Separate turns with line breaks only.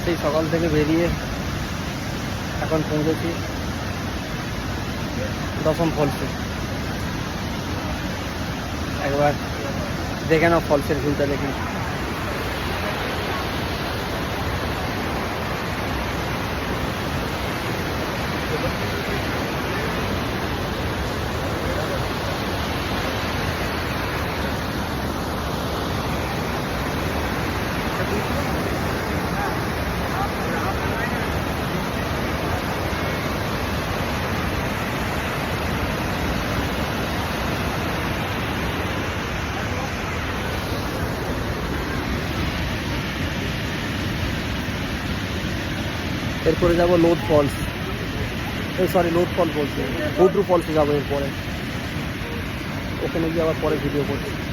সেই সকাল থেকে বেরিয়ে এখন পৌঁছেছি দশম ফলসে। একবার দেখে নাও ফলসের ভিউটা দেখি। এরপরে যাবো লোড ফলস, সরি লোড ফল বলছি, হুড্রু ফলসে যাবো এরপরে। ওখানে গিয়ে আবার পরে ভিডিও করছি।